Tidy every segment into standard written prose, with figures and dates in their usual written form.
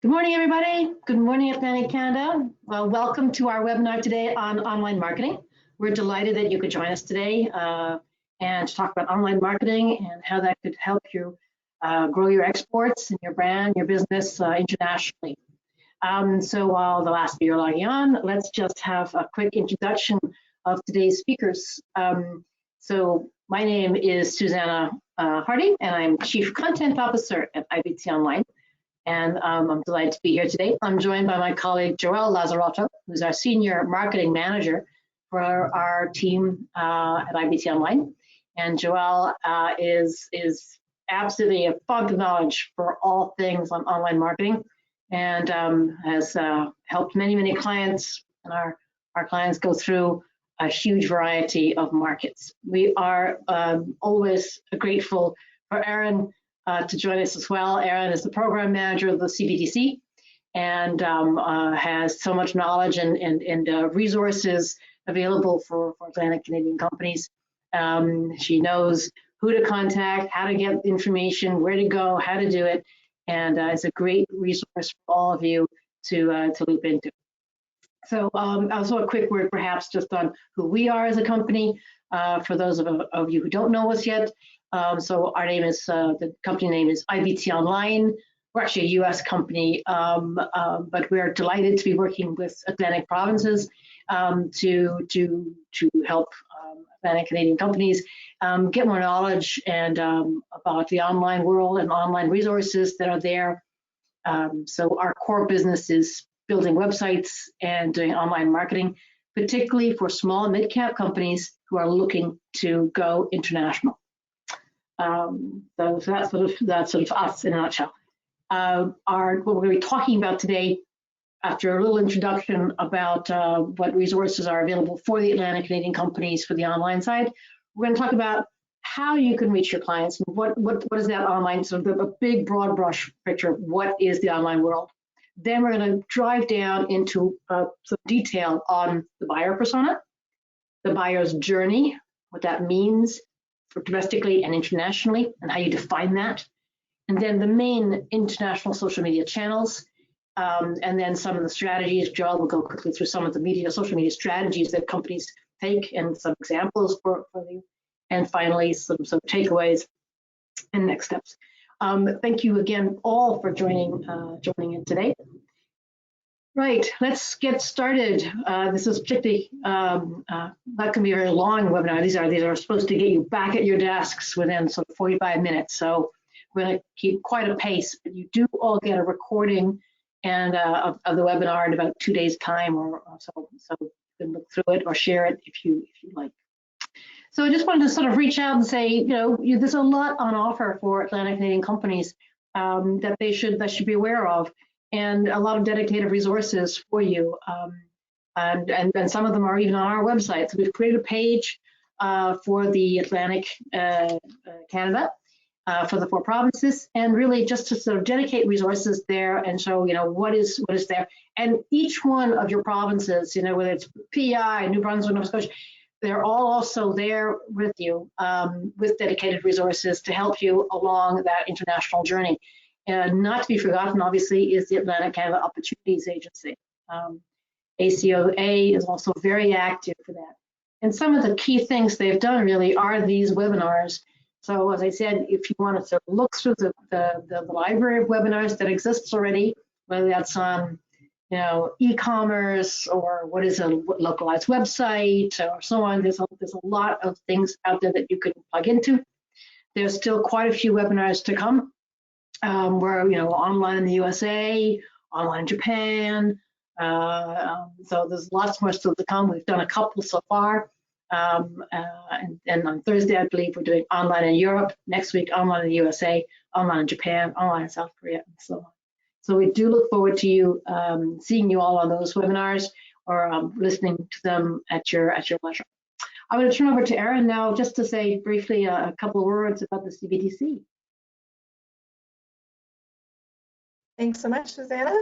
Good morning, everybody. Good morning, Atlantic Canada. Well, welcome to our webinar today on online marketing. We're delighted that you could join us today and to talk about online marketing and how that could help you grow your exports and your brand, your business internationally. So while the last of you are logging on, let's just have a quick introduction of today's speakers. So my name is Susanna Hardy, and I'm Chief Content Officer at IBT Online. And I'm delighted to be here today. I'm joined by my colleague, Joelle Lazzarotto, who's our Senior Marketing Manager for our team at IBT Online. And Joelle is absolutely a font of knowledge for all things on online marketing and has helped many clients, and our clients go through a huge variety of markets. We are always grateful for Erin to join us as well. Erin is the program manager of the CBDC and has so much knowledge and resources available for Atlantic Canadian companies. She knows who to contact, how to get information, where to go, how to do it, and it's a great resource for all of you to loop into. So also a quick word perhaps just on who we are as a company, for those of you who don't know us yet. So our name is, the company name is IBT Online. We're actually a US company, but we're delighted to be working with Atlantic provinces to help Atlantic Canadian companies get more knowledge and about the online world and online resources that are there. So our core business is building websites and doing online marketing, particularly for small and mid-cap companies who are looking to go international. So that's sort of us in a nutshell. What we're going to be talking about today, after a little introduction about what resources are available for the Atlantic Canadian companies for the online side, we're going to talk about how you can reach your clients and what is that online, sort of a big broad brush picture of what is the online world. Then we're going to drive down into some detail on the buyer persona, the buyer's journey, what that means for domestically and internationally, and how you define that. And then the main international social media channels, and then some of the strategies. Joel will go quickly through some of the social media strategies that companies take and some examples for you. And finally, some takeaways and next steps. Thank you again all for joining in today. Right, let's get started. This is particularly not going to be a very long webinar. These are supposed to get you back at your desks within sort of 45 minutes. So we're going to keep quite a pace, but you do all get a recording and of the webinar in about 2 days' time or so. So you can look through it or share it if you like. So I just wanted to sort of reach out and say, there's a lot on offer for Atlantic Canadian companies that they should be aware of, and a lot of dedicated resources for you. And some of them are even on our website. So we've created a page for the Atlantic Canada for the 4 provinces, and really just to sort of dedicate resources there and show, what is there. And each one of your provinces, whether it's PEI, New Brunswick, Nova Scotia, they're all also there with you with dedicated resources to help you along that international journey. And not to be forgotten, obviously, is the Atlantic Canada Opportunities Agency. ACOA is also very active for that. And some of the key things they've done really are these webinars. So as I said, if you want to sort of look through the library of webinars that exists already, whether that's on e-commerce or what is a localized website or so on, there's a lot of things out there that you can plug into. There's still quite a few webinars to come. We're online in the USA, online in Japan, so there's lots more still to come. We've done a couple so far, and on Thursday I believe we're doing online in Europe, next week online in the USA, online in Japan, online in South Korea, and so on. So we do look forward to you seeing you all on those webinars or listening to them at your leisure. I'm going to turn over to Erin now just to say briefly a couple of words about the CBDC. Thanks so much, Susanna.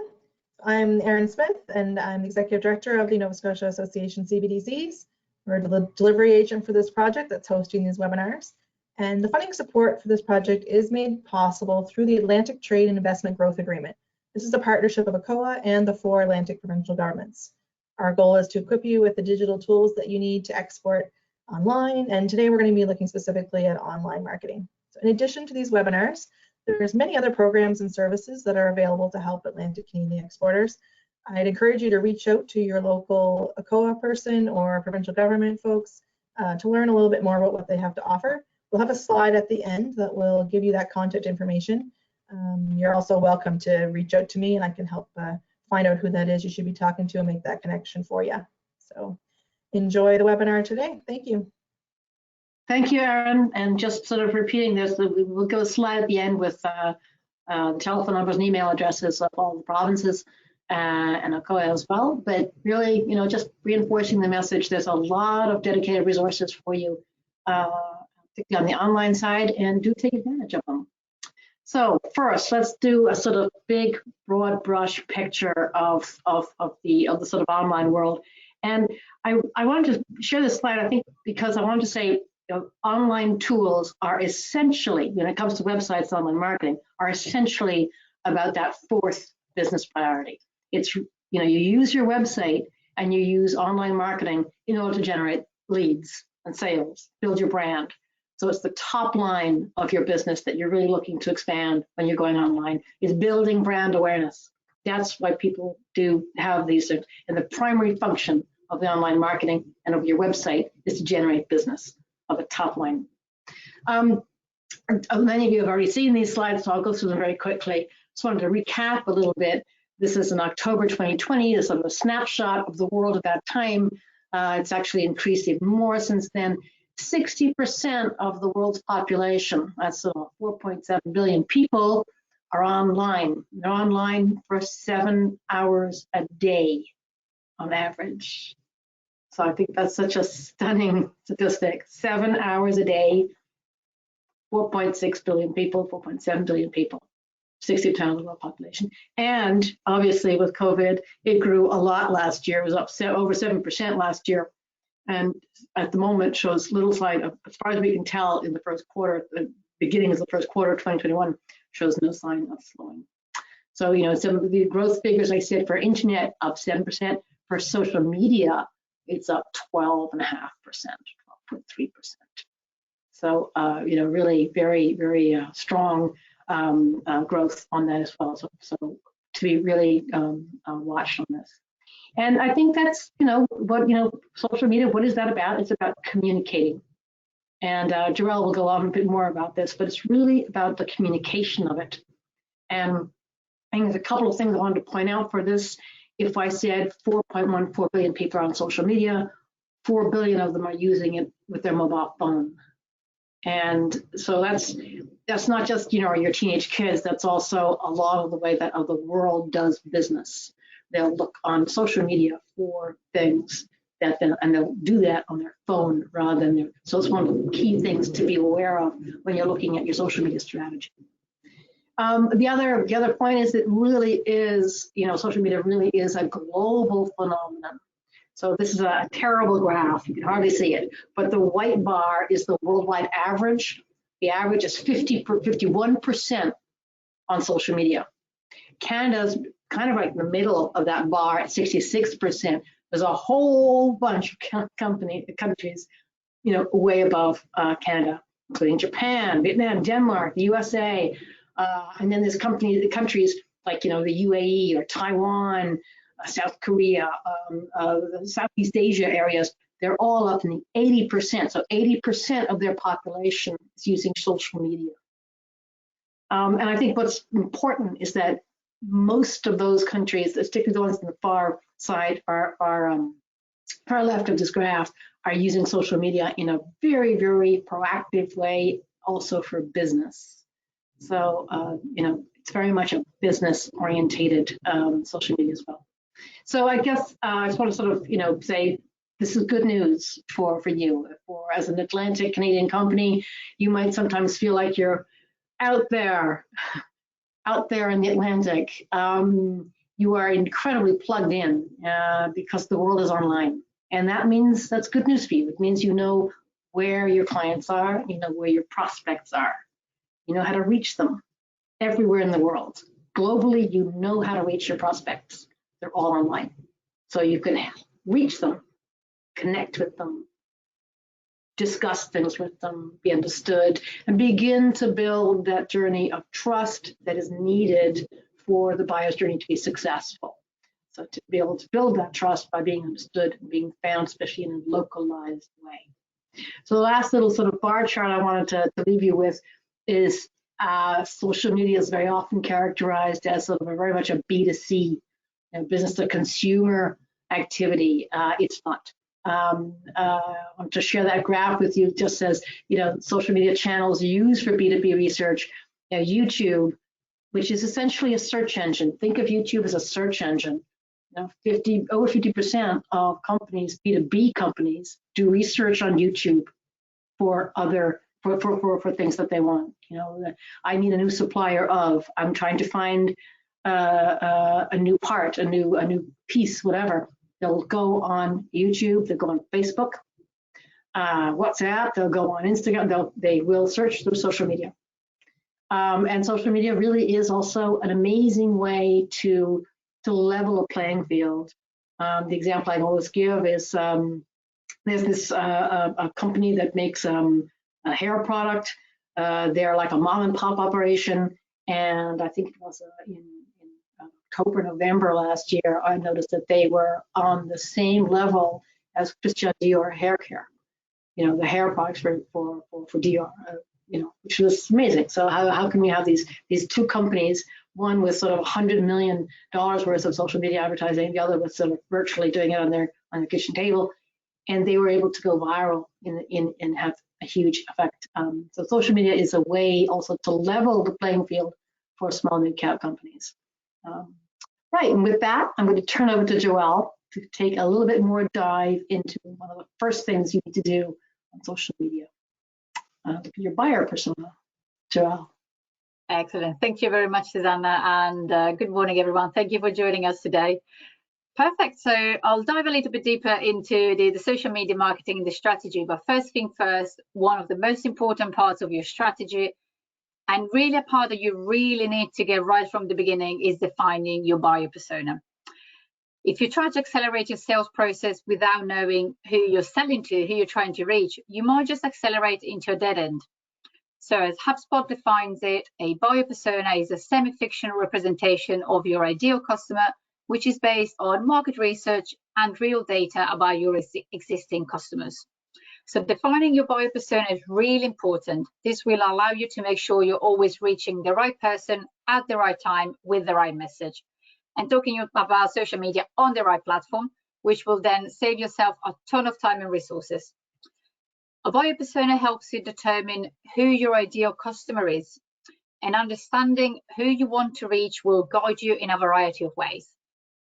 I'm Erin Smith, and I'm the Executive Director of the Nova Scotia Association CBDCs. We're the delivery agent for this project that's hosting these webinars. And the funding support for this project is made possible through the Atlantic Trade and Investment Growth Agreement This is a partnership of ACOA and the 4 Atlantic provincial governments. Our goal is to equip you with the digital tools that you need to export online, and today we're going to be looking specifically at online marketing. So in addition to these webinars, there's many other programs and services that are available to help Atlantic Canadian exporters. I'd encourage you to reach out to your local ACOA person or provincial government folks to learn a little bit more about what they have to offer. We'll have a slide at the end that will give you that contact information. You're also welcome to reach out to me, and I can help find out who that is you should be talking to and make that connection for you. So enjoy the webinar today. Thank you. Thank you, Erin. And just sort of repeating this, we'll go a slide at the end with the telephone numbers and email addresses of all the provinces and ACOA as well. But really, just reinforcing the message, there's a lot of dedicated resources for you, particularly on the online side, and do take advantage of them. So first, let's do a sort of big, broad brush picture of the sort of online world. And I wanted to share this slide, I think, because I wanted to say, online tools are essentially, when it comes to websites, online marketing, are essentially about that 4th business priority. It's, you use your website and you use online marketing in order to generate leads and sales, build your brand. So it's the top line of your business that you're really looking to expand when you're going online, is building brand awareness. That's why people do have these things. And the primary function of the online marketing and of your website is to generate business of a top line. Many of you have already seen these slides, so I'll go through them very quickly. Just wanted to recap a little bit. This is in October 2020. This is sort of a snapshot of the world at that time. It's actually increased even more since then. 60% of the world's population, that's 4.7 billion people, are online. They're online for 7 hours a day on average. So I think that's such a stunning statistic. 7 hours a day, 4.6 billion people, 4.7 billion people, 60% of the world population. And obviously with COVID, it grew a lot last year. It was up over 7% last year. And at the moment shows little sign of, as far as we can tell, in the first quarter, the beginning of the first quarter of 2021 shows no sign of slowing. So, some of the growth figures I said for internet up 7%, for social media, it's up 12.5%, 12.3%. So, really very, very strong growth on that as well. So to be really watched on this. And I think that's, social media, what is that about? It's about communicating. And Jarrell will go on a bit more about this, but it's really about the communication of it. And I think there's a couple of things I wanted to point out for this. If I said 4.14 billion people are on social media, 4 billion of them are using it with their mobile phone. And so that's not just, your teenage kids, that's also a lot of the way that the world does business. They'll look on social media for things and they'll do that on their phone rather than their, so it's one of the key things to be aware of when you're looking at your social media strategy. The other point is it really is, social media really is a global phenomenon. So this is a terrible graph, you can hardly see it, but the white bar is the worldwide average. The average is 51% on social media. Canada's kind of right in the middle of that bar at 66%. There's a whole bunch of countries, way above Canada, including Japan, Vietnam, Denmark, the USA, and then there's countries like, the UAE or Taiwan, South Korea, the Southeast Asia areas. They're all up in the 80%. So 80% of their population is using social media. And I think what's important is that most of those countries, particularly the ones on the far side, far left of this graph, are using social media in a very, very proactive way, also for business. So, it's very much a business-orientated social media as well. So I guess I just want to sort of, say this is good news for you. For as an Atlantic Canadian company, you might sometimes feel like you're out there in the Atlantic. You are incredibly plugged in because the world is online. And that means that's good news for you. It means you know where your clients are, you know where your prospects are, you know how to reach them everywhere in the world. globally, you know how to reach your prospects. They're all online. So you can reach them, connect with them, discuss things with them, be understood, and begin to build that journey of trust that is needed for the buyer's journey to be successful. So to be able to build that trust by being understood and being found, especially in a localized way. So the last little sort of bar chart I wanted to leave you with is social media is very often characterized as sort of very much a B2C, business to consumer activity. It's not. I want to share that graph with you. It just says, social media channels used for B2B research. YouTube, which is essentially a search engine. Think of YouTube as a search engine. Over 50% of companies, B2B companies, do research on YouTube for for things that they want. I need a new supplier of. I'm trying to find a new part, a new piece, whatever. They'll go on YouTube. They'll go on Facebook, WhatsApp. They'll go on Instagram. They will search through social media. And social media really is also an amazing way to level a playing field. The example I always give is there's this a company that makes a hair product. They're like a mom and pop operation, and I think it was in October, November last year, I noticed that they were on the same level as Christian Dior hair care. The hair products for Dior. Which was amazing. So how can we have these two companies, one with sort of $100 million worth of social media advertising, the other with sort of virtually doing it on their kitchen table, and they were able to go viral and have a huge effect. So social media is a way also to level the playing field for small mid-cap companies. Right, and with that, I'm going to turn over to Joelle to take a little bit more dive into one of the first things you need to do on social media. Look at your buyer persona, Joelle. Excellent. Thank you very much, Susanna, and good morning, everyone. Thank you for joining us today. Perfect. So I'll dive a little bit deeper into the social media marketing and the strategy. But first thing first, one of the most important parts of your strategy, and really a part that you really need to get right from the beginning, is defining your buyer persona. If you try to accelerate your sales process without knowing who you're selling to, who you're trying to reach, you might just accelerate into a dead end. So as HubSpot defines it, a buyer persona is a semi-fictional representation of your ideal customer, which is based on market research and real data about your existing customers. So defining your buyer persona is really important. This will allow you to make sure you're always reaching the right person at the right time with the right message. And talking about social media on the right platform, which will then save yourself a ton of time and resources. A buyer persona helps you determine who your ideal customer is, and understanding who you want to reach will guide you in a variety of ways,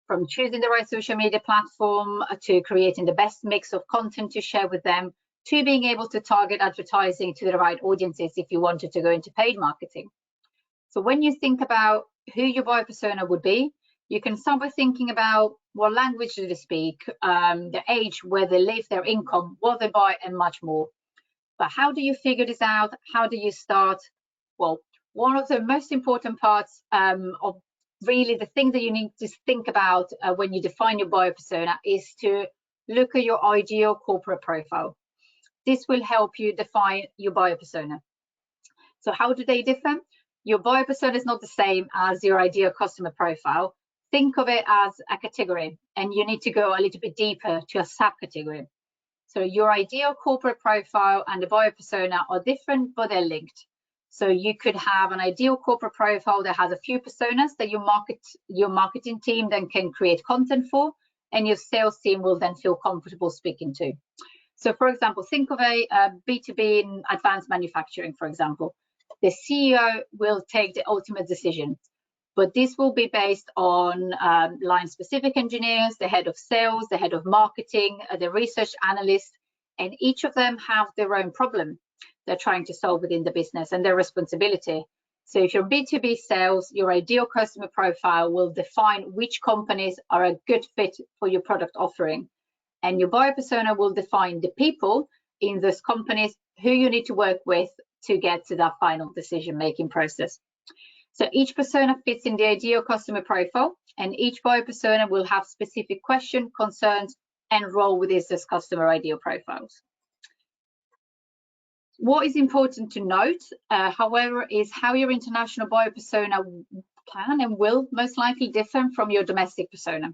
from choosing the right social media platform to creating the best mix of content to share with them, to being able to target advertising to the right audiences if you wanted to go into paid marketing. So when you think about who your buyer persona would be, you can start by thinking about what language do they speak, their age, where they live, their income, what they buy, and much more. But how do you figure this out? How do you start? Well, one of the most important parts of really the thing that you need to think about when you define your buyer persona is to look at your ideal corporate profile. This will help you define your buyer persona. So how do they differ? Your buyer persona is not the same as your ideal customer profile. Think of it as a category, and you need to go a little bit deeper to a subcategory. So your ideal corporate profile and the buyer persona are different, but they're linked. So you could have an ideal corporate profile that has a few personas that your marketing team then can create content for, and your sales team will then feel comfortable speaking to. So for example, think of a B2B in advanced manufacturing, for example. The CEO will take the ultimate decision, but this will be based on line-specific engineers, the head of sales, the head of marketing, the research analyst, and each of them have their own problem they're trying to solve within the business and their responsibility. So if you're B2B sales, your ideal customer profile will define which companies are a good fit for your product offering. And your buyer persona will define the people in those companies who you need to work with to get to that final decision-making process. So each persona fits in the ideal customer profile, and each buyer persona will have specific questions, concerns, and role within this customer ideal profiles. What is important to note, however, is how your international buyer persona can and will most likely differ from your domestic persona,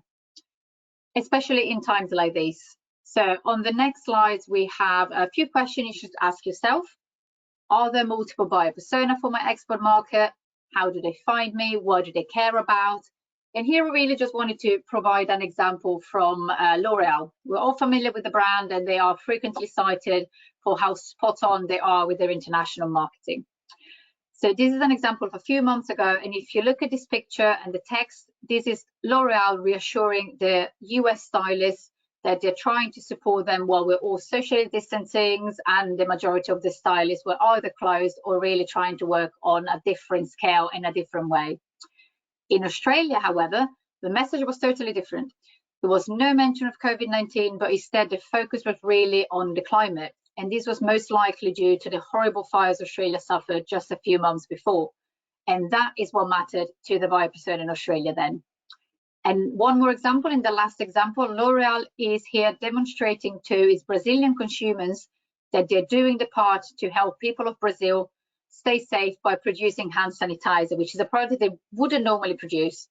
especially in times like these. So on the next slides, we have a few questions you should ask yourself. Are there multiple buyer persona for my export market? How do they find me? What do they care about? And here we really just wanted to provide an example from L'Oreal. We're all familiar with the brand, and they are frequently cited for how spot on they are with their international marketing. So this is an example of a few months ago, and if you look at this picture and the text, this is L'Oreal reassuring the US stylists that they're trying to support them while we're all socially distancing, and the majority of the stylists were either closed or really trying to work on a different scale in a different way. In Australia, however, the message was totally different. There was no mention of COVID-19, but instead the focus was really on the climate. And this was most likely due to the horrible fires Australia suffered just a few months before. And that is what mattered to the buyer persona in Australia then. And one more example, in the last example, L'Oreal is here demonstrating to its Brazilian consumers that they're doing the part to help people of Brazil stay safe by producing hand sanitizer, which is a product they wouldn't normally produce.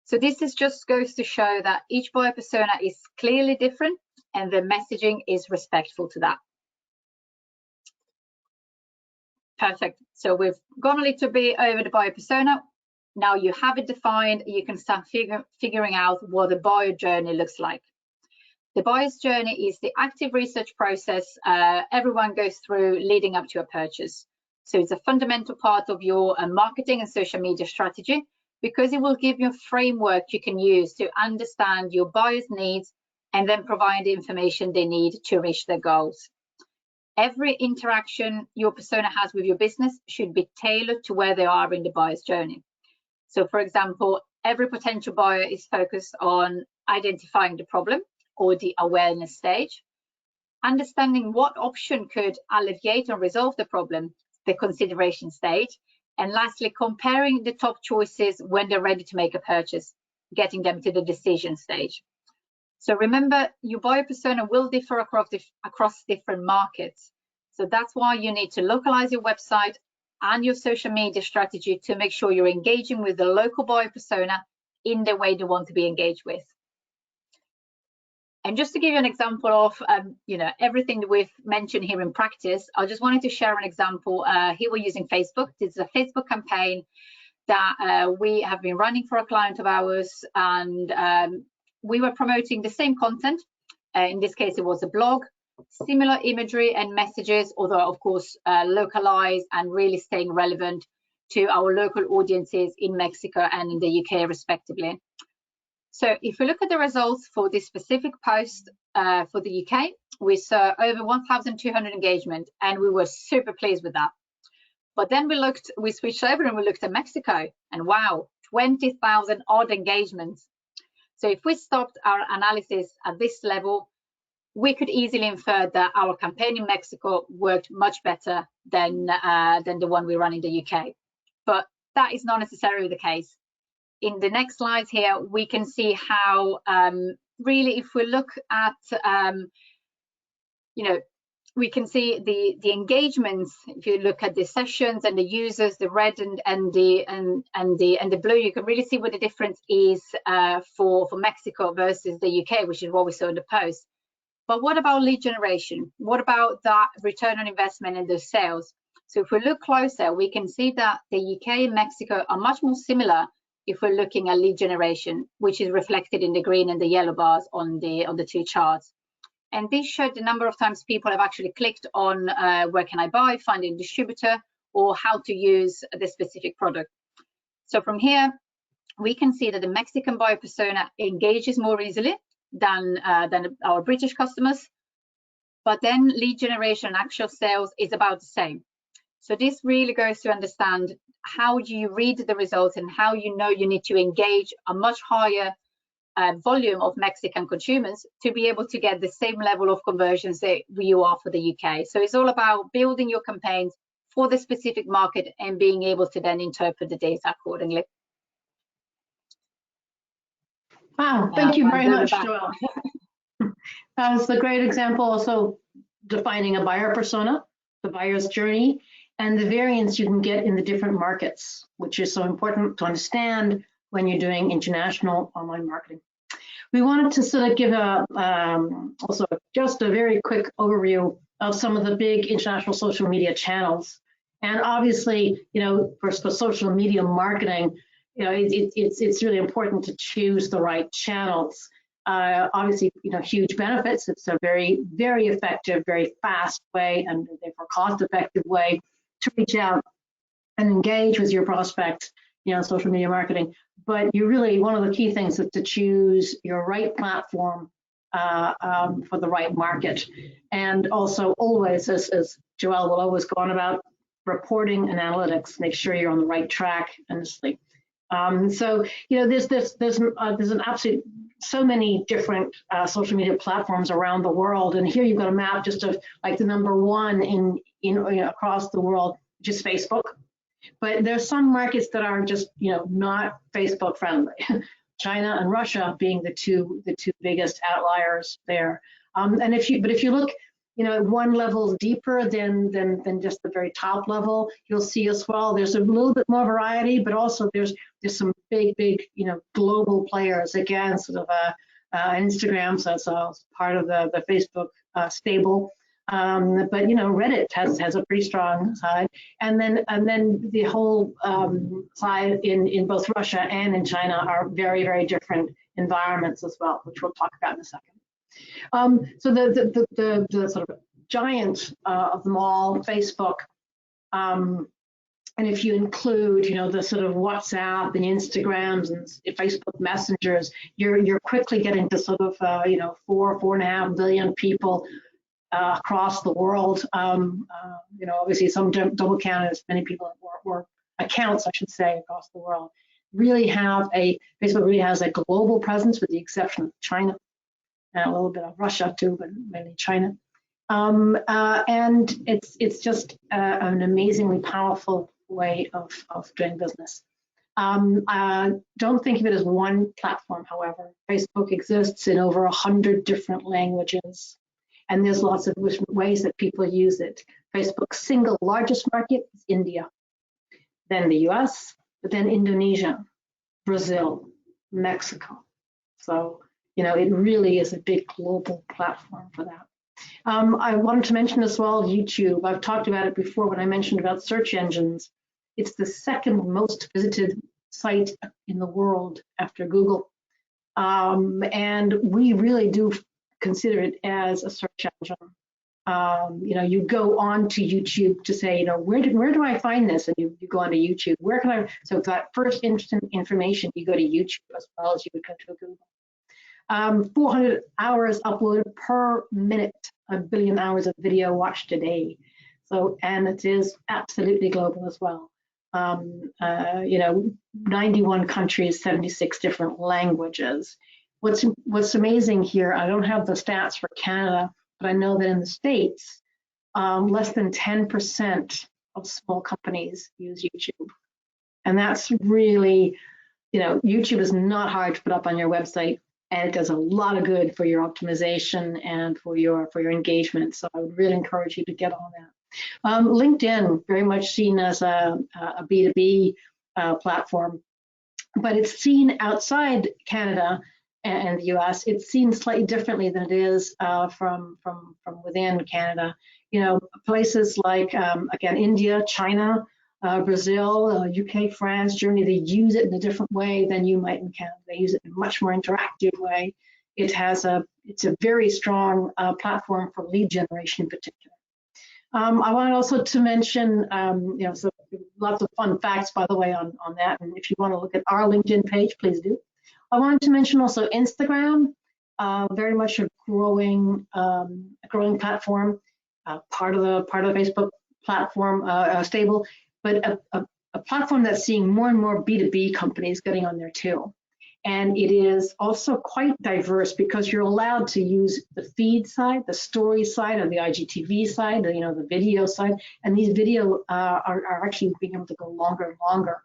So this is just goes to show that each buyer persona is clearly different, and the messaging is respectful to that. Perfect. So we've gone a little bit over the buyer persona. Now you have it defined, you can start figuring out what the buyer journey looks like. The buyer's journey is the active research process everyone goes through leading up to a purchase. So it's a fundamental part of your marketing and social media strategy, because it will give you a framework you can use to understand your buyer's needs and then provide the information they need to reach their goals. Every interaction your persona has with your business should be tailored to where they are in the buyer's journey. So for example, every potential buyer is focused on identifying the problem or the awareness stage, understanding what option could alleviate or resolve the problem, the consideration stage, and lastly, comparing the top choices when they're ready to make a purchase, getting them to the decision stage. So remember, your buyer persona will differ across different markets. So that's why you need to localize your website and your social media strategy to make sure you're engaging with the local buyer persona in the way they want to be engaged with. And just to give you an example of everything that we've mentioned here in practice, I just wanted to share an example. Here we're using Facebook. This is a Facebook campaign that we have been running for a client of ours, and we were promoting the same content. In this case, it was a blog, similar imagery and messages, although of course localized and really staying relevant to our local audiences in Mexico and in the UK respectively. So if we look at the results for this specific post for the UK, we saw over 1,200 engagement, and we were super pleased with that. But then we switched over and we looked at Mexico, and wow, 20,000 odd engagements. So if we stopped our analysis at this level, we could easily infer that our campaign in Mexico worked much better than the one we run in the UK. But that is not necessarily the case. In the next slides here, we can see how really, if we look at, we can see the engagements. If you look at the sessions and the users, the red and the blue, you can really see what the difference is for Mexico versus the UK, which is what we saw in the post. But what about lead generation? What about that return on investment and those sales? So if we look closer, we can see that the UK and Mexico are much more similar if we're looking at lead generation, which is reflected in the green and the yellow bars on the two charts. And this showed the number of times people have actually clicked on where can I buy, finding a distributor, or how to use the specific product. So from here, we can see that the Mexican buyer persona engages more easily than our British customers, but then lead generation and actual sales is about the same. So this really goes to understand how do you read the results and how you know you need to engage a much higher volume of Mexican consumers to be able to get the same level of conversions that you are for the UK. So it's all about building your campaigns for the specific market and being able to then interpret the data accordingly. Wow, thank you very much, back. Joelle. That was a great example, also defining a buyer persona, the buyer's journey, and the variance you can get in the different markets, which is so important to understand when you're doing international online marketing. We wanted to sort of give also just a very quick overview of some of the big international social media channels. And obviously, for social media marketing, it's really important to choose the right channels. Obviously, huge benefits. It's a very, very effective, very fast way, and therefore cost-effective way to reach out and engage with your prospects, social media marketing. But one of the key things is to choose your right platform for the right market. And also always, as Joelle will always go on about, reporting and analytics, make sure you're on the right track, honestly. So, there's an absolute, so many different social media platforms around the world. And here you've got a map just of like the #1 in across the world, which is Facebook. But there's some markets that are just, not Facebook friendly. China and Russia being the two biggest outliers there. And if you look, one level deeper than just the very top level, you'll see as well, there's a little bit more variety, but also there's some big, global players, again, sort of Instagram, so it's part of the Facebook stable. But Reddit has a pretty strong side, and then the whole side in both Russia and in China are very, very different environments as well, which we'll talk about in a second. So the sort of giant of them all, Facebook, and if you include the sort of WhatsApp and Instagrams and Facebook messengers, you're quickly getting to sort of 4.5 billion people across the world. Obviously some double count as many people or accounts, I should say, across the world. Facebook really has a global presence, with the exception of China and a little bit of Russia too, but mainly China. And it's just an amazingly powerful way of doing business. Don't think of it as one platform, however. Facebook exists in over 100 different languages. And there's lots of ways that people use it. Facebook's single largest market is India, then the US, but then Indonesia, Brazil, Mexico. So, it really is a big global platform for that. I wanted to mention as well YouTube. I've talked about it before when I mentioned about search engines. It's the second most visited site in the world after Google. And we really do consider it as a search engine. You go on to YouTube to say, where do I find this? And you go onto YouTube. Where can I? So for that first instant information, you go to YouTube as well as you would go to Google. 400 hours uploaded per minute, 1 billion hours of video watched a day. So, and it is absolutely global as well. 91 countries, 76 different languages. What's amazing here, I don't have the stats for Canada, but I know that in the States, less than 10% of small companies use YouTube. And that's really, YouTube is not hard to put up on your website, and it does a lot of good for your optimization and for your engagement. So I would really encourage you to get on that. LinkedIn, very much seen as a B2B platform, but it's seen outside Canada and the US. It's seen slightly differently than it is from within Canada. Places like, again, India, China, Brazil, UK, France, Germany, they use it in a different way than you might in Canada. They use it in a much more interactive way. It's a very strong platform for lead generation in particular. I wanted also to mention, so lots of fun facts, by the way, on that. And if you want to look at our LinkedIn page, please do. I wanted to mention also Instagram, very much a growing platform, part of the Facebook platform stable, but a platform that's seeing more and more B2B companies getting on there too. And it is also quite diverse because you're allowed to use the feed side, the story side, or the IGTV side, the video side. And these video are actually being able to go longer and longer.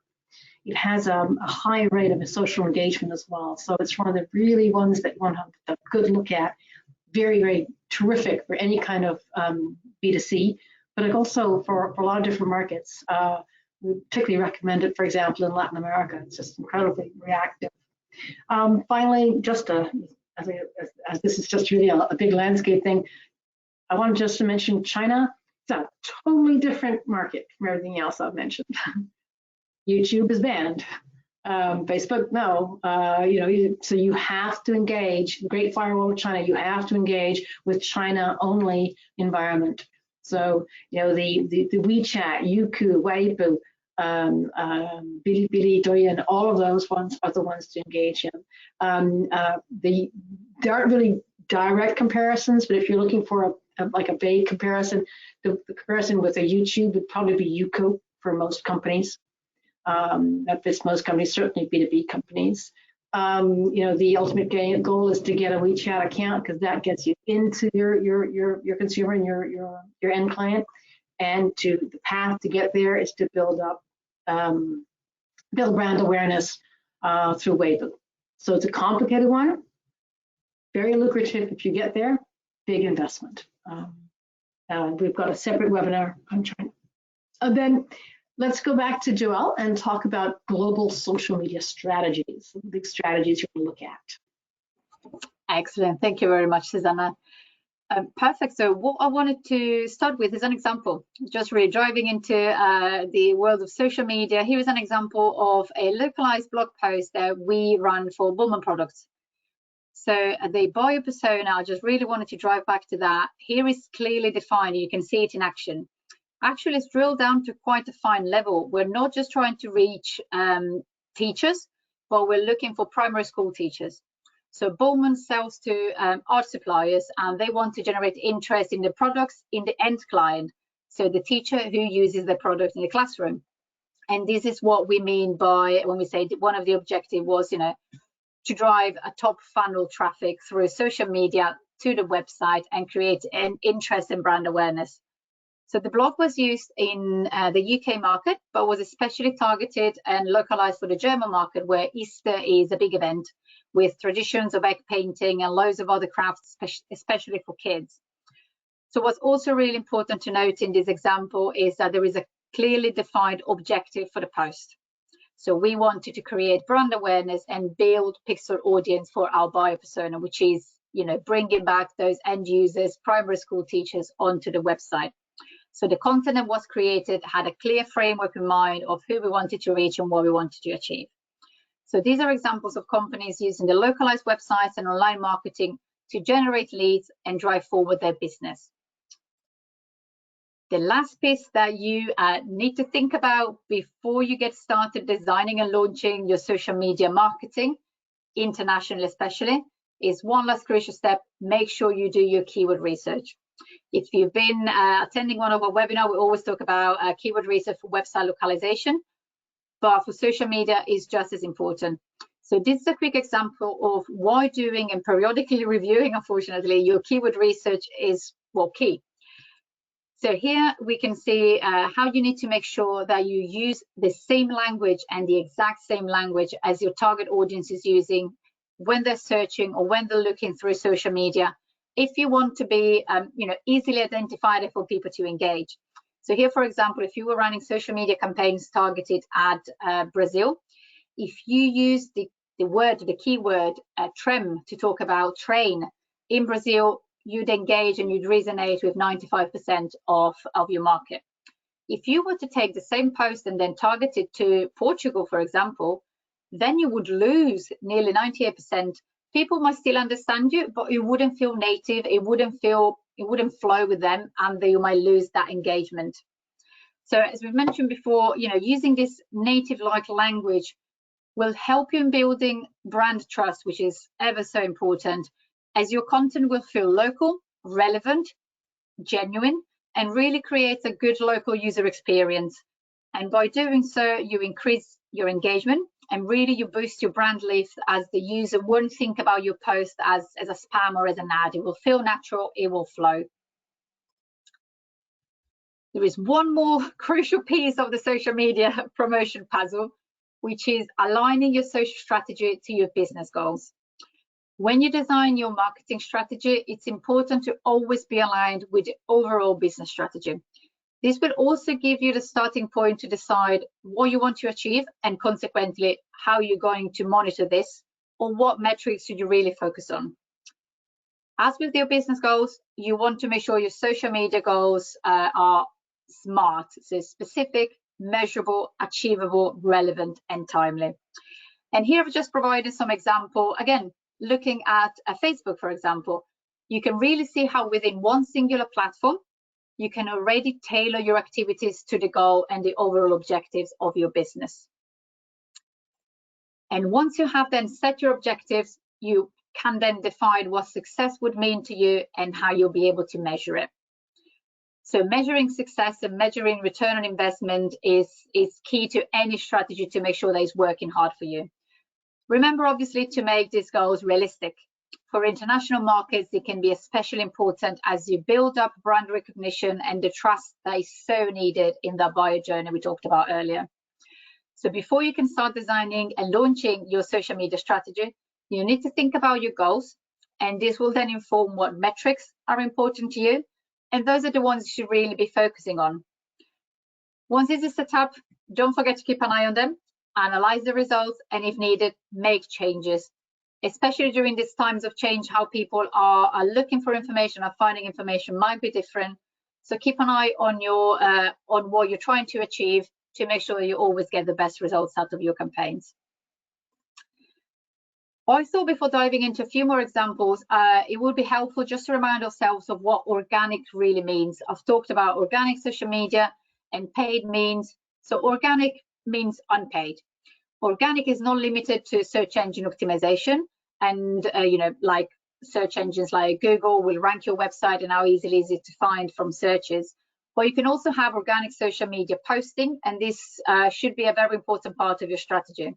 It has a high rate of social engagement as well. So it's one of the really ones that one have a good look at. Very, very terrific for any kind of B2C, but also for a lot of different markets. We particularly recommend it, for example, in Latin America. It's just incredibly reactive. Finally, just as this is just really a big landscape thing, I wanted just to mention China. It's a totally different market from everything else I've mentioned. YouTube is banned. Facebook, no. So you have to engage. Great Firewall with China. You have to engage with China-only environment. So the WeChat, Youku, Weibo, Bilibili, Douyin, all of those ones are the ones to engage in. There aren't really direct comparisons, but if you're looking for a vague comparison, the comparison with a YouTube would probably be Youku for most companies. That fits most companies, certainly B2B companies. The ultimate goal is to get a WeChat account because that gets you into your consumer and your end client. And the path to get there is to build brand awareness through Weibo. So it's a complicated one, very lucrative if you get there, big investment. We've got a separate webinar on China. And then let's go back to Joelle and talk about global social media strategies, big strategies you're going to look at. Excellent. Thank you very much, Susanna. Perfect. So what I wanted to start with is an example, just really driving into the world of social media. Here is an example of a localized blog post that we run for Bullman products. So the buyer persona, I just really wanted to drive back to that. Here is clearly defined. You can see it in action. Actually, it's drilled down to quite a fine level. We're not just trying to reach teachers, but we're looking for primary school teachers. So Bullman sells to art suppliers, and they want to generate interest in the products in the end client, so the teacher who uses the product in the classroom. And this is what we mean by when we say one of the objectives was, to drive a top funnel traffic through social media to the website and create an interest and brand awareness. So the blog was used in the UK market, but was especially targeted and localized for the German market, where Easter is a big event with traditions of egg painting and loads of other crafts, especially for kids. So what's also really important to note in this example is that there is a clearly defined objective for the post. So we wanted to create brand awareness and build pixel audience for our buyer persona, which is, bringing back those end users, primary school teachers onto the website. So the content that was created had a clear framework in mind of who we wanted to reach and what we wanted to achieve. So these are examples of companies using the localized websites and online marketing to generate leads and drive forward their business. The last piece that you need to think about before you get started designing and launching your social media marketing, international especially, is one last crucial step. Make sure you do your keyword research. If you've been attending one of our webinars, we always talk about keyword research for website localization, but for social media is just as important. So this is a quick example of why doing and periodically reviewing, unfortunately, your keyword research is key. So here we can see how you need to make sure that you use the same language and the exact same language as your target audience is using when they're searching or when they're looking through social media, if you want to be easily identified for people to engage. So here, for example, if you were running social media campaigns targeted at Brazil, if you use the keyword trem to talk about train in Brazil, you'd engage and you'd resonate with 95% of your market. If you were to take the same post and then target it to Portugal, for example, then you would lose nearly 98%. People might still understand you, but it wouldn't feel native, it wouldn't flow with them, and you might lose that engagement. So as we've mentioned before, using this native-like language will help you in building brand trust, which is ever so important, as your content will feel local, relevant, genuine, and really creates a good local user experience. And by doing so, you increase your engagement and really you boost your brand lift, as the user won't think about your post as a spam or as an ad. It will feel natural, it will flow. There is one more crucial piece of the social media promotion puzzle, which is aligning your social strategy to your business goals. When you design your marketing strategy, it's important to always be aligned with the overall business strategy. This will also give you the starting point to decide what you want to achieve, and consequently how you're going to monitor this, or what metrics should you really focus on. As with your business goals, you want to make sure your social media goals are SMART, so specific, measurable, achievable, relevant, and timely. And here I've just provided some example. Again, looking at Facebook, for example, you can really see how within one singular platform, you can already tailor your activities to the goal and the overall objectives of your business. And once you have then set your objectives, you can then define what success would mean to you and how you'll be able to measure it. So measuring success and measuring return on investment is key to any strategy to make sure that it's working hard for you. Remember, obviously, to make these goals realistic. For international markets, it can be especially important as you build up brand recognition and the trust that is so needed in that buyer journey we talked about earlier. So before you can start designing and launching your social media strategy, you need to think about your goals, and this will then inform what metrics are important to you, and those are the ones you should really be focusing on. Once this is set up, don't forget to keep an eye on them, analyze the results, and if needed, make changes. Especially during these times of change, how people are looking for information or finding information might be different. So keep an eye on your on what you're trying to achieve to make sure you always get the best results out of your campaigns. I thought before diving into a few more examples, it would be helpful just to remind ourselves of what organic really means. I've talked about organic social media and paid means. So organic means unpaid. Organic is not limited to search engine optimization, and like search engines like Google will rank your website and how easily is it to find from searches. But you can also have organic social media posting, and this should be a very important part of your strategy.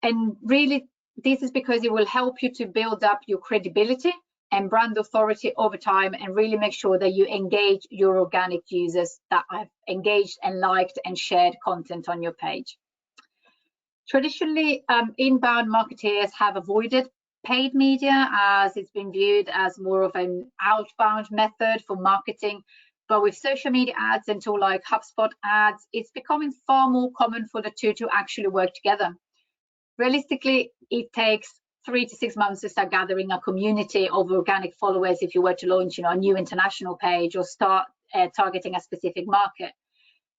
And really, this is because it will help you to build up your credibility and brand authority over time, and really make sure that you engage your organic users that have engaged and liked and shared content on your page. Traditionally, inbound marketeers have avoided paid media as it's been viewed as more of an outbound method for marketing. But with social media ads and tools like HubSpot ads, it's becoming far more common for the two to actually work together. Realistically, it takes 3 to 6 months to start gathering a community of organic followers if you were to launch a new international page or start targeting a specific market.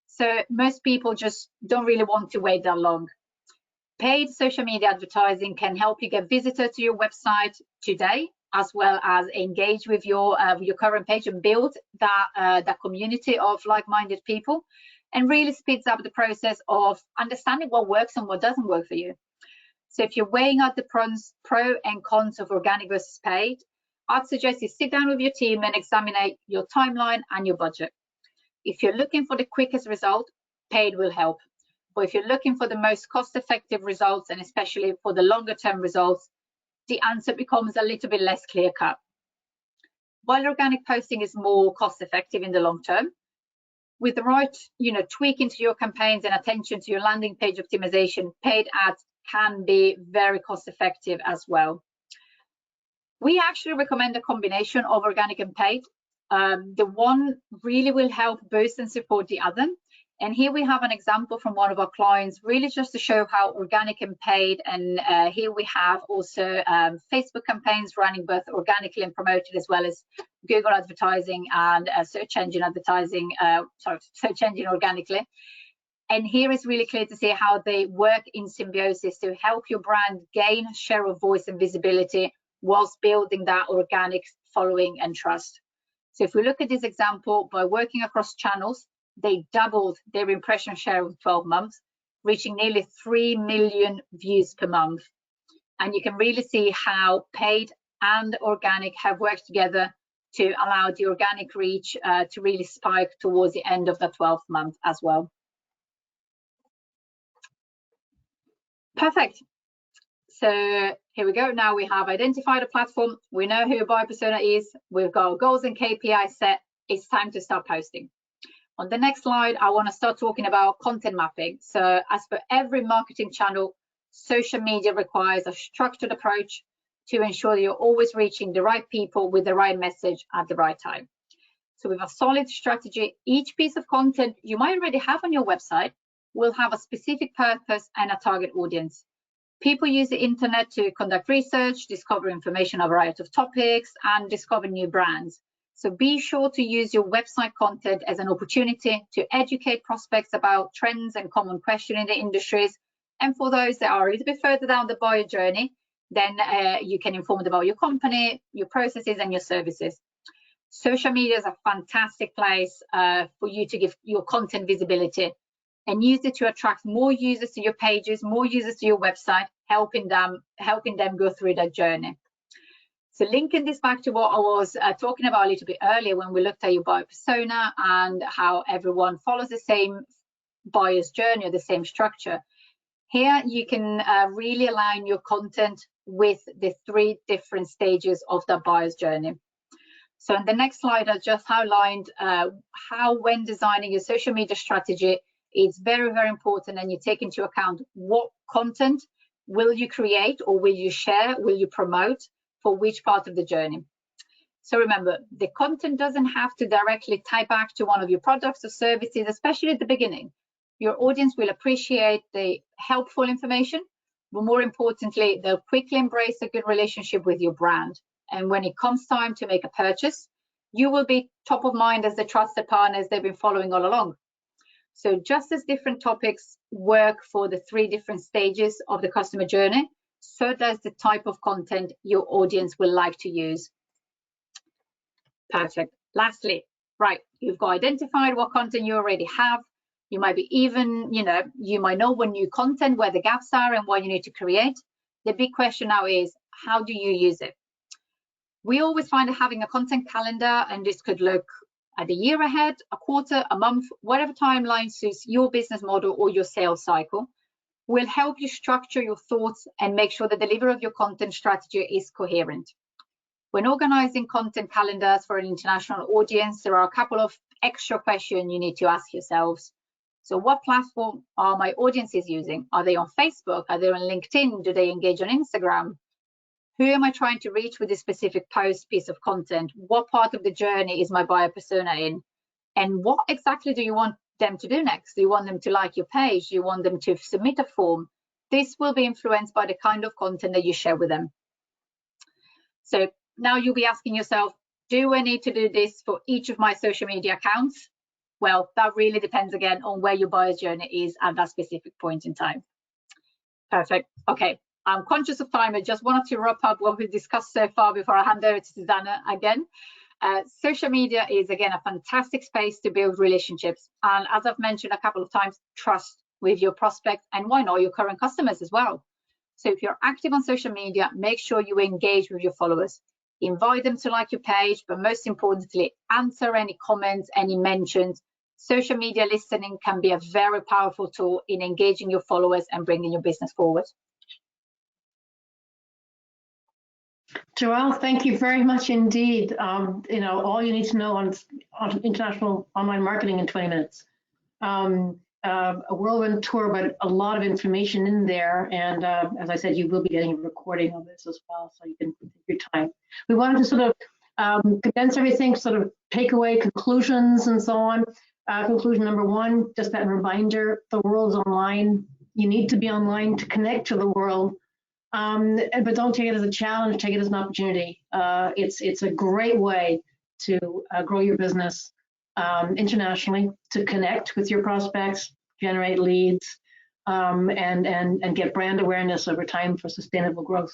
So most people just don't really want to wait that long. Paid social media advertising can help you get visitors to your website today, as well as engage with your current page and build that community of like-minded people, and really speeds up the process of understanding what works and what doesn't work for you. So if you're weighing out the pro and cons of organic versus paid, I'd suggest you sit down with your team and examine your timeline and your budget. If you're looking for the quickest result, paid will help. But if you're looking for the most cost-effective results, and especially for the longer-term results, the answer becomes a little bit less clear-cut. While organic posting is more cost-effective in the long term, with the right tweaking to your campaigns and attention to your landing page optimization, paid ads can be very cost-effective as well. We actually recommend a combination of organic and paid. The one really will help boost and support the other. And here we have an example from one of our clients, really just to show how organic and paid. And here we have also Facebook campaigns running both organically and promoted, as well as Google advertising and search engine advertising, search engine organically. And here is really clear to see how they work in symbiosis to help your brand gain share of voice and visibility whilst building that organic following and trust. So if we look at this example, by working across channels, they doubled their impression share of 12 months, reaching nearly 3 million views per month. And you can really see how paid and organic have worked together to allow the organic reach to really spike towards the end of the 12th month as well. Perfect. So here we go. Now we have identified a platform. We know who your buyer persona is. We've got goals and KPIs set. It's time to start posting. On the next slide, I want to start talking about content mapping. So as for every marketing channel, social media requires a structured approach to ensure that you're always reaching the right people with the right message at the right time. So with a solid strategy, each piece of content you might already have on your website will have a specific purpose and a target audience. People use the internet to conduct research, discover information on a variety of topics, and discover new brands. So be sure to use your website content as an opportunity to educate prospects about trends and common questions in the industries. And for those that are a little bit further down the buyer journey, then you can inform them about your company, your processes, and your services. Social media is a fantastic place for you to give your content visibility and use it to attract more users to your pages, more users to your website, helping them go through that journey. So linking this back to what I was talking about a little bit earlier when we looked at your buyer persona and how everyone follows the same buyer's journey or the same structure. Here you can really align your content with the 3 different stages of the buyer's journey. So in the next slide, I just outlined how when designing your social media strategy, it's very, very important, and you take into account what content will you create or will you share, will you promote for which part of the journey. So remember, the content doesn't have to directly tie back to one of your products or services, especially at the beginning. Your audience will appreciate the helpful information, but more importantly, they'll quickly embrace a good relationship with your brand. And when it comes time to make a purchase, you will be top of mind as the trusted partners they've been following all along. So just as different topics work for the 3 different stages of the customer journey, so does the type of content your audience will like to use. Perfect. Lastly, right, you've got identified what content you already have. You might be even, you might know what new content, where the gaps are and what you need to create. The big question now is, how do you use it? We always find that having a content calendar, and this could look at a year ahead, a quarter, a month, whatever timeline suits your business model or your sales cycle, will help you structure your thoughts and make sure the delivery of your content strategy is coherent. When organizing content calendars for an international audience, there are a couple of extra questions you need to ask yourselves. So what platform are my audiences using? Are they on Facebook? Are they on LinkedIn? Do they engage on Instagram? Who am I trying to reach with this specific post, piece of content? What part of the journey is my buyer persona in? And what exactly do you want them to do next? Do you want them to like your page? Do you want them to submit a form? This will be influenced by the kind of content that you share with them. So now you'll be asking yourself, do I need to do this for each of my social media accounts? Well, that really depends again on where your buyer's journey is at that specific point in time. Perfect. Okay. I'm conscious of time. I just wanted to wrap up what we've discussed so far before I hand over to Susanna again. Social media is, again, a fantastic space to build relationships. And as I've mentioned a couple of times, trust with your prospects and why not your current customers as well. So if you're active on social media, make sure you engage with your followers. Invite them to like your page, but most importantly, answer any comments, any mentions. Social media listening can be a very powerful tool in engaging your followers and bringing your business forward. Joelle, thank you very much indeed. All you need to know on international online marketing in 20 minutes. A whirlwind tour, but a lot of information in there. And as I said, you will be getting a recording of this as well, so you can take your time. We wanted to sort of condense everything, sort of takeaway, conclusions, and so on. Conclusion number 1, just that reminder, the world's online. You need to be online to connect to the world. But don't take it as a challenge, take it as an opportunity. It's a great way to grow your business internationally, to connect with your prospects, generate leads, and get brand awareness over time for sustainable growth.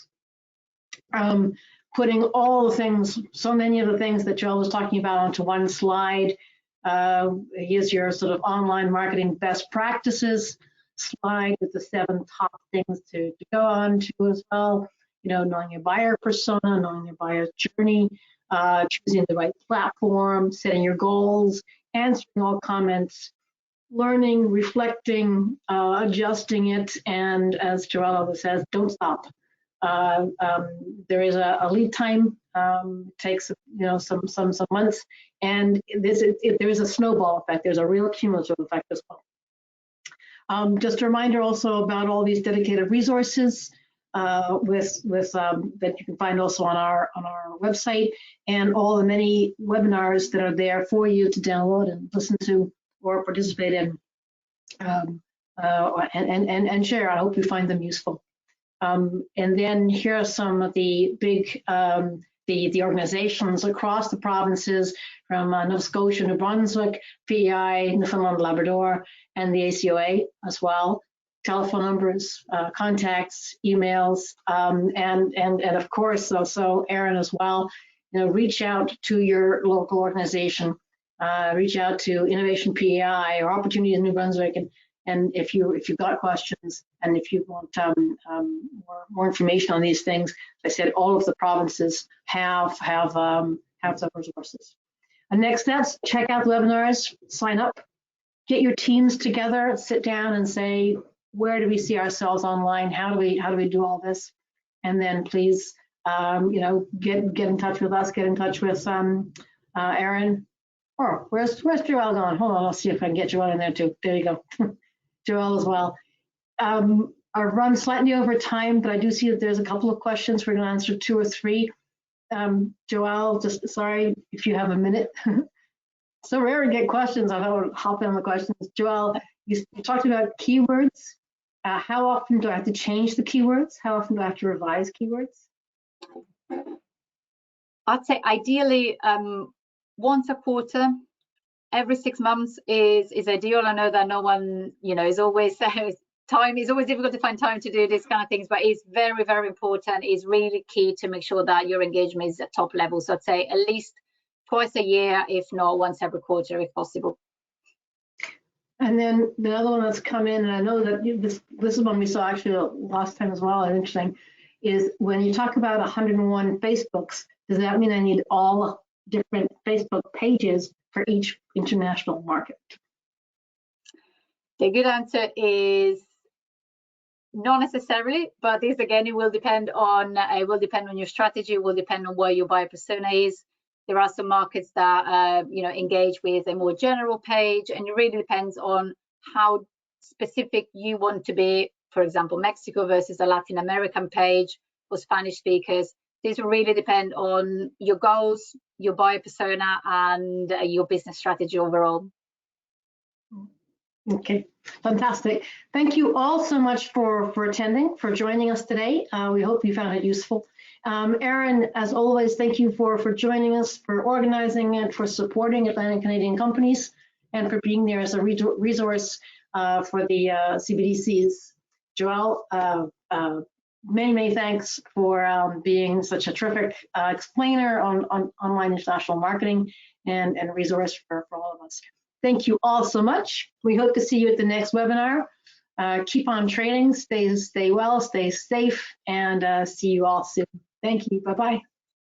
Putting all the things, so many of the things that Joel was talking about onto one slide. Here's your sort of online marketing best practices slide with the 7 top things to go on to as well. Knowing your buyer persona, knowing your buyer's journey, choosing the right platform, setting your goals, answering all comments, learning, reflecting, adjusting it, and as Joelle always says, don't stop. There is a lead time, takes some months, and there is a snowball effect. There's a real cumulative effect as well. Just a reminder also about all these dedicated resources that you can find also on our website, and all the many webinars that are there for you to download and listen to or participate in, and share. I hope you find them useful. And then here are some of the big the organizations across the provinces, from Nova Scotia, New Brunswick, PEI, Newfoundland, Labrador, and the ACOA as well. Telephone numbers, contacts, emails, and of course also Erin as well. Reach out to your local organization, reach out to Innovation PEI or Opportunity in New Brunswick, and if you've got questions, and if you want more information on these things, as I said, all of the provinces have some resources. And next steps: check out the webinars, sign up, get your teams together, sit down and say, where do we see ourselves online? How do we do all this? And then please, get in touch with us. Get in touch with Erin. Oh, where's Joelle gone? Hold on, I'll see if I can get Joelle in there too. There you go, Joelle as well. I've run slightly over time, but I do see that there's a couple of questions. We're going to answer 2 or 3. Joelle, just sorry if you have a minute. So rare to get questions. I thought I would hop in on the questions. Joelle, you talked about keywords. How often do I have to change the keywords? How often do I have to revise keywords? I'd say ideally once a quarter. Every 6 months is ideal. I know that no one, is always time is always difficult to find time to do these kind of things, but it's very, very important. It's really key to make sure that your engagement is at top level. So I'd say at least twice a year, if not once every quarter, if possible. And then the other one that's come in, and I know that this is one we saw actually last time as well, and interesting, is when you talk about 101 Facebooks, does that mean I need all different Facebook pages for each international market? The good answer is not necessarily, but this again, it will depend on your strategy, it will depend on where your buyer persona is. There are some markets that engage with a more general page, and it really depends on how specific you want to be. For example, Mexico versus a Latin American page for Spanish speakers. These will really depend on your goals, your buyer persona, and your business strategy overall. Okay, fantastic. Thank you all so much for attending, for joining us today. We hope you found it useful. Erin, as always, thank you for joining us, for organizing it, for supporting Atlantic Canadian companies, and for being there as a resource for the CBDCs. Joelle, many thanks for being such a terrific explainer on online international marketing and a resource for all of us. Thank you all so much. We hope to see you at the next webinar. Keep on trading, stay well, stay safe, and see you all soon. Thank you. Bye-bye.